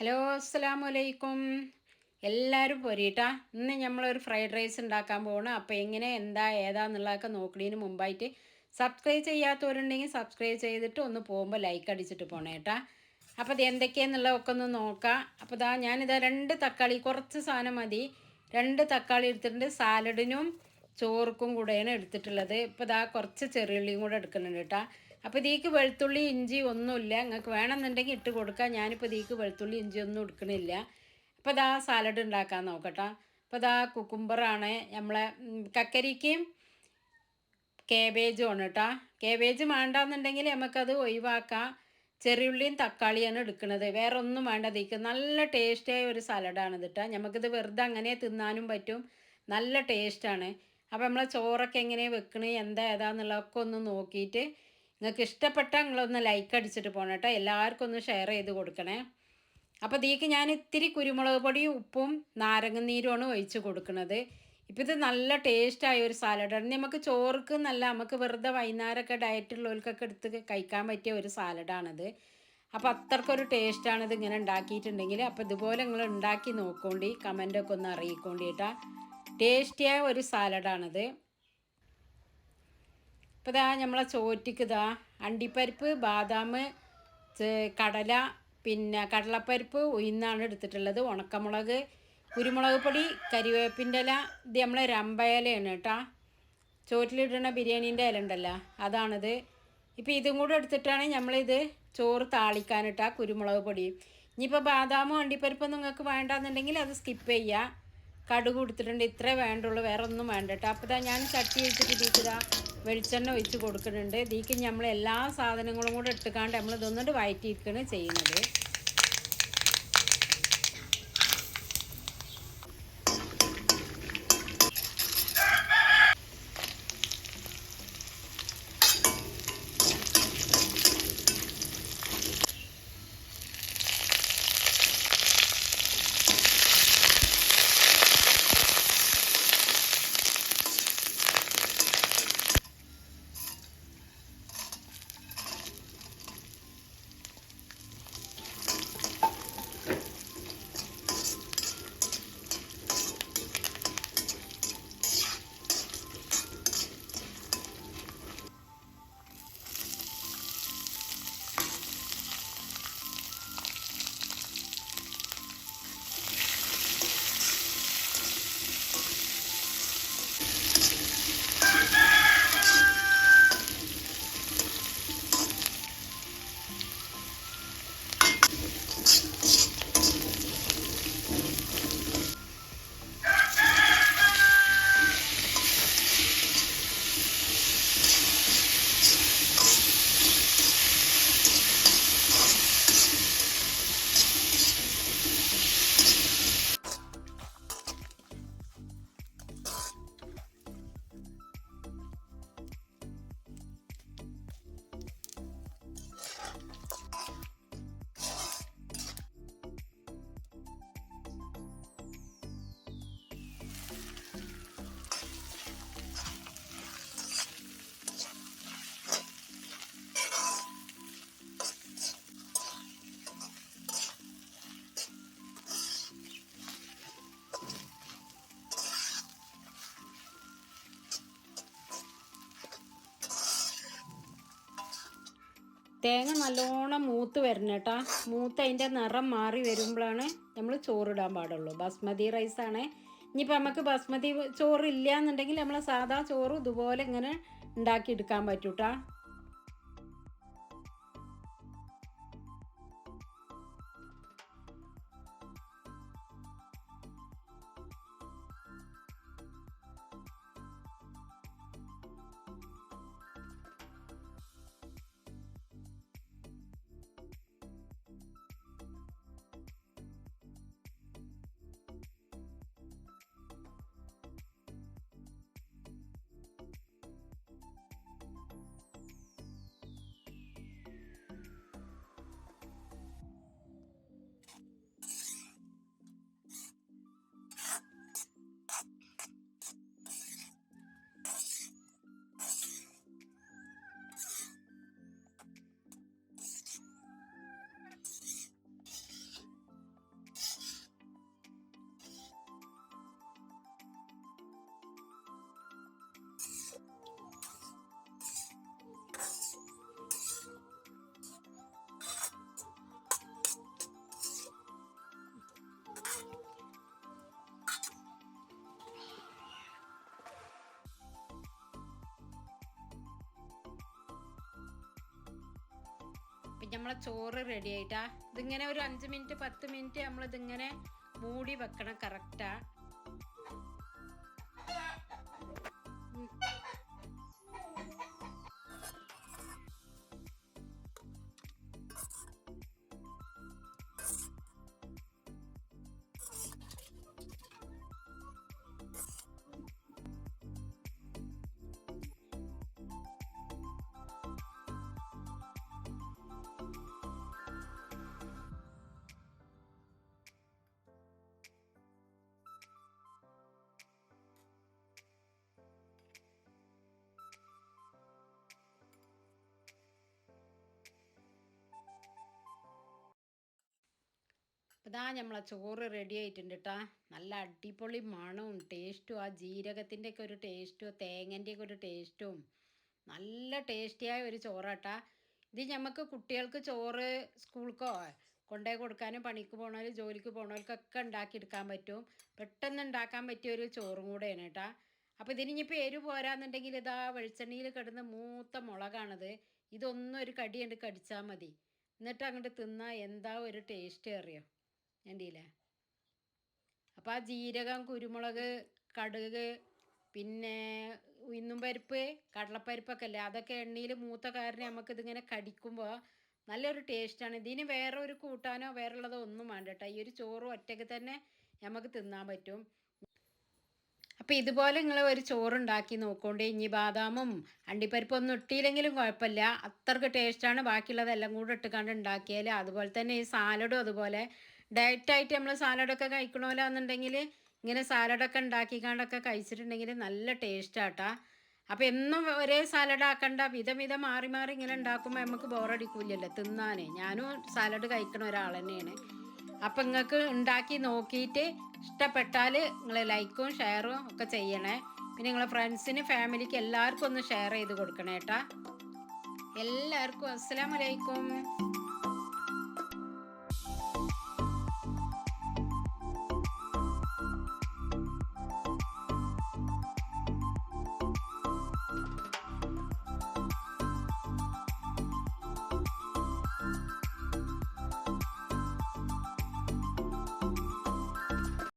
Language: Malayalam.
ഹലോ അസ്സലാമു അലൈക്കും. എല്ലാവരും പോരീട്ടാ. ഇന്ന് നമ്മളൊരു ഫ്രൈഡ് റൈസ് ഉണ്ടാക്കാൻ പോകണം. അപ്പോൾ എങ്ങനെ എന്താ ഏതാന്നുള്ളതൊക്കെ നോക്കുന്നതിന് മുമ്പായിട്ട് സബ്സ്ക്രൈബ് ചെയ്യാത്തവരുണ്ടെങ്കിൽ സബ്സ്ക്രൈബ് ചെയ്തിട്ട് ഒന്ന് പോകുമ്പോൾ ലൈക്ക് അടിച്ചിട്ട് പോണേ കേട്ടാ. അപ്പോൾ ഇത് എന്തൊക്കെയാണെന്നുള്ളതൊക്കെ ഒന്ന് നോക്കാം. അപ്പോൾ ഞാനിതാ 2 തക്കാളി, കുറച്ച് സാധനം മതി, 2 തക്കാളി എടുത്തിട്ടുണ്ട്. സാലഡിനും ചോർക്കും കൂടെയാണ് എടുത്തിട്ടുള്ളത്. ഇപ്പോൾ കുറച്ച് ചെറിയുള്ളിയും കൂടെ എടുക്കുന്നുണ്ട് കേട്ടോ. അപ്പോൾ ഇതിക്ക് വെളുത്തുള്ളി ഇഞ്ചി ഒന്നുമില്ല, നിങ്ങൾക്ക് വേണമെന്നുണ്ടെങ്കിൽ ഇട്ട് കൊടുക്കാം. ഞാനിപ്പോൾ ഇതിക്ക് വെളുത്തുള്ളി ഇഞ്ചി ഒന്നും എടുക്കണില്ല. അപ്പോൾ സാലഡ് ഉണ്ടാക്കാൻ നോക്കട്ടെ. അപ്പോൾ കുക്കുംബറാണ് നമ്മളെ കക്കരിക്കയും കേബേജും ആണ് കേട്ടോ. കേബേജ് വേണ്ടാന്നുണ്ടെങ്കിൽ നമുക്കത് ഒഴിവാക്കാം. ചെറിയുള്ളിയും തക്കാളിയാണ് എടുക്കുന്നത്, വേറെ ഒന്നും വേണ്ട. ഇതിക്ക് നല്ല ടേസ്റ്റിയായ ഒരു സലാഡാണിത് കേട്ടോ. നമുക്കിത് വെറുതെ അങ്ങനെ തിന്നാനും പറ്റും, നല്ല ടേസ്റ്റാണ്. അപ്പോൾ നമ്മളെ ചോറൊക്കെ എങ്ങനെയാണ് വെക്കണേ എന്താ ഏതാന്നുള്ളതൊക്കെ ഒന്ന് നോക്കിയിട്ട് നിങ്ങൾക്ക് ഇഷ്ടപ്പെട്ടാൽ നിങ്ങളൊന്ന് ലൈക്ക് അടിച്ചിട്ട് പോകണം കേട്ടോ. എല്ലാവർക്കും ഒന്ന് ഷെയർ ചെയ്ത് കൊടുക്കണേ. അപ്പോൾ ഇതിലേക്ക് ഞാൻ ഇത്തിരി കുരുമുളക് പൊടിയും ഉപ്പും നാരങ്ങനീരുമാണ് ഒഴിച്ച് കൊടുക്കുന്നത്. ഇപ്പോൾ ഇത് നല്ല ടേസ്റ്റായ ഒരു സാലഡാണ്. നമുക്ക് ചോർക്ക് നല്ല, നമുക്ക് വെറുതെ വൈകുന്നേരമൊക്കെ ഡയറ്റുള്ളവർക്കൊക്കെ എടുത്ത് കഴിക്കാൻ പറ്റിയ ഒരു സാലഡാണിത്. അപ്പോൾ അത്രക്കൊരു ടേസ്റ്റാണിത് ഇങ്ങനെ ഉണ്ടാക്കിയിട്ടുണ്ടെങ്കിൽ. അപ്പോൾ ഇതുപോലെ നിങ്ങൾ ഉണ്ടാക്കി നോക്കോണ്ടി, കമൻറ്റൊക്കെ ഒന്ന് അറിയിക്കോണ്ടി കേട്ടോ. ടേസ്റ്റിയായ ഒരു സാലഡാണിത്. ഇപ്പോൾ നമ്മളെ ചോറ്റിക്ക് അണ്ടിപ്പരിപ്പ്, ബാദാം, കടല, പിന്നെ കടലപ്പരിപ്പ്, ഉഴുന്നാണ് എടുത്തിട്ടുള്ളത്. ഉണക്കമുളക്, കുരുമുളക് പൊടി, കരിവേപ്പിൻ്റെ ഇല, ഇത് നമ്മളെ രമ്പയിലയാണ് കേട്ടോ. ചോറ്റിലിടുന്ന ബിരിയാണീൻ്റെ ഇല ഉണ്ടല്ലോ, അതാണിത്. ഇപ്പോൾ ഇതും കൂടെ എടുത്തിട്ടാണ് നമ്മളിത് ചോറ് താളിക്കാനിട്ടാ. കുരുമുളക് പൊടി, ഇനിയിപ്പോൾ ബാദാമോ അണ്ടിപ്പരിപ്പോ നിങ്ങൾക്ക് വേണ്ടാന്നുണ്ടെങ്കിൽ അത് സ്കിപ്പ് ചെയ്യുക. കടുക് കൊടുത്തിട്ടുണ്ട്, ഇത്രേ വേണ്ടുള്ളൂ, വേറെ ഒന്നും വേണ്ട കേട്ടോ. അപ്പോൾ ഞാൻ ചട്ടി വെച്ചിട്ട് ഇതിക്ക് വെളിച്ചെണ്ണ ഒഴിച്ച് കൊടുക്കുന്നുണ്ട്. ഇതിക്ക് നമ്മൾ എല്ലാ സാധനങ്ങളും കൂടെ ഇട്ടുകാണ്ട് നമ്മൾ ഇതൊന്നുകൊണ്ട് വഴറ്റിയിരിക്കുകയാണ് ചെയ്യുന്നത്. തേങ്ങ നല്ലോണം മൂത്ത് വരണം കേട്ടോ. മൂത്ത് അതിൻ്റെ നിറം മാറി വരുമ്പോഴാണ് നമ്മൾ ചോറിടാൻ പാടുള്ളൂ. ബസ്മതി റൈസാണ്. ഇനിയിപ്പോൾ നമുക്ക് ബസ്മതി ചോറ് ഇല്ല എന്നുണ്ടെങ്കിൽ നമ്മൾ സാധാ ചോറ് ഇതുപോലെ ഇങ്ങനെ ഉണ്ടാക്കിയെടുക്കാൻ പറ്റൂട്ടാ. നമ്മളെ ചോറ് റെഡി ആയിട്ടാ. ഇതിങ്ങനെ ഒരു 5 മിനിറ്റ് 10 മിനിറ്റ് നമ്മളിതിങ്ങനെ മൂടി വെക്കണം. കറക്റ്റാ. അപ്പോൾ ഇതാ നമ്മളെ ചോറ് റെഡി ആയിട്ടുണ്ട് കേട്ടോ. നല്ല അടിപൊളി മണവും ടേസ്റ്റും, ആ ജീരകത്തിൻ്റെയൊക്കെ ഒരു ടേസ്റ്റും തേങ്ങൻ്റെയൊക്കെ ഒരു ടേസ്റ്റും, നല്ല ടേസ്റ്റിയായ ഒരു ചോറാട്ടാ. ഇത് നമുക്ക് കുട്ടികൾക്ക് ചോറ് സ്കൂൾക്കോ കൊണ്ടുപോയി കൊടുക്കാനും പണിക്ക് പോകണവർ ജോലിക്ക് പോകണവർക്കൊക്കെ ഉണ്ടാക്കിയെടുക്കാൻ പറ്റും. പെട്ടെന്ന് ഉണ്ടാക്കാൻ പറ്റിയ ഒരു ചോറും കൂടെയാണ് കേട്ടോ. അപ്പോൾ ഇതിനിപ്പോൾ എരിവ് പോരാന്നുണ്ടെങ്കിൽ ഇതാ വെളിച്ചെണ്ണയിൽ കിടന്ന് മൂത്ത മുളകാണത്. ഇതൊന്നും ഒരു കടി കണ്ട് കടിച്ചാൽ മതി. എന്നിട്ട് അങ്ങോട്ട് തിന്നാൽ എന്താ ഒരു ടേസ്റ്റ് അറിയോ കണ്ടില്ലേ. അപ്പോൾ ആ ജീരകം, കുരുമുളക്, കടുക്, പിന്നെ ഉഴുന്നും പരിപ്പ്, കടലപ്പരിപ്പൊക്കെ അല്ലേ, അതൊക്കെ എണ്ണയിൽ മൂത്ത കാരണം നമുക്കിതിങ്ങനെ കടിക്കുമ്പോൾ നല്ലൊരു ടേസ്റ്റാണ്. ഇതിന് വേറെ ഒരു കൂട്ടാനോ വേറെ ഒന്നും വേണ്ട കേട്ടോ. ഈ ഒരു ചോറ് ഒറ്റയ്ക്ക് തന്നെ നമുക്ക് തിന്നാൻ പറ്റും. അപ്പോൾ ഇതുപോലെ നിങ്ങൾ ഒരു ചോറുണ്ടാക്കി നോക്കൊണ്ട്. ഇനി ബാദാമും അണ്ടിപ്പരിപ്പൊന്നും ഇട്ടില്ലെങ്കിലും കുഴപ്പമില്ല, അത്രയ്ക്ക് ടേസ്റ്റാണ്. ബാക്കിയുള്ളതെല്ലാം കൂടെ ഇട്ടുകൊണ്ട് ഉണ്ടാക്കിയാൽ. അതുപോലെ തന്നെ ഈ സാലഡും അതുപോലെ ഡയറ്റായിട്ട് നമ്മൾ സാലഡൊക്കെ കഴിക്കണമല്ലോന്നുണ്ടെങ്കിൽ ഇങ്ങനെ സാലഡൊക്കെ ഉണ്ടാക്കിക്കാണ്ടൊക്കെ കഴിച്ചിട്ടുണ്ടെങ്കിൽ നല്ല ടേസ്റ്റാട്ടാ. അപ്പോൾ എന്നും ഒരേ സാലഡ് ആക്കണ്ട, വിധം മാറി മാറി ഇങ്ങനെ ഉണ്ടാക്കുമ്പോൾ നമുക്ക് ബോറടിക്കൂലല്ലോ തിന്നാനേ. ഞാനും സാലഡ് കഴിക്കണ ഒരാൾ തന്നെയാണ്. അപ്പം നിങ്ങൾക്ക് ഉണ്ടാക്കി നോക്കിയിട്ട് ഇഷ്ടപ്പെട്ടാൽ നിങ്ങൾ ലൈക്കും ഷെയറും ഒക്കെ ചെയ്യണേ. പിന്നെ നിങ്ങളെ ഫ്രണ്ട്സിന് ഫാമിലിക്ക് എല്ലാവർക്കും ഒന്ന് ഷെയർ ചെയ്ത് കൊടുക്കണേ കേട്ടാ. എല്ലാവർക്കും അസ്സലാമു അലൈക്കും.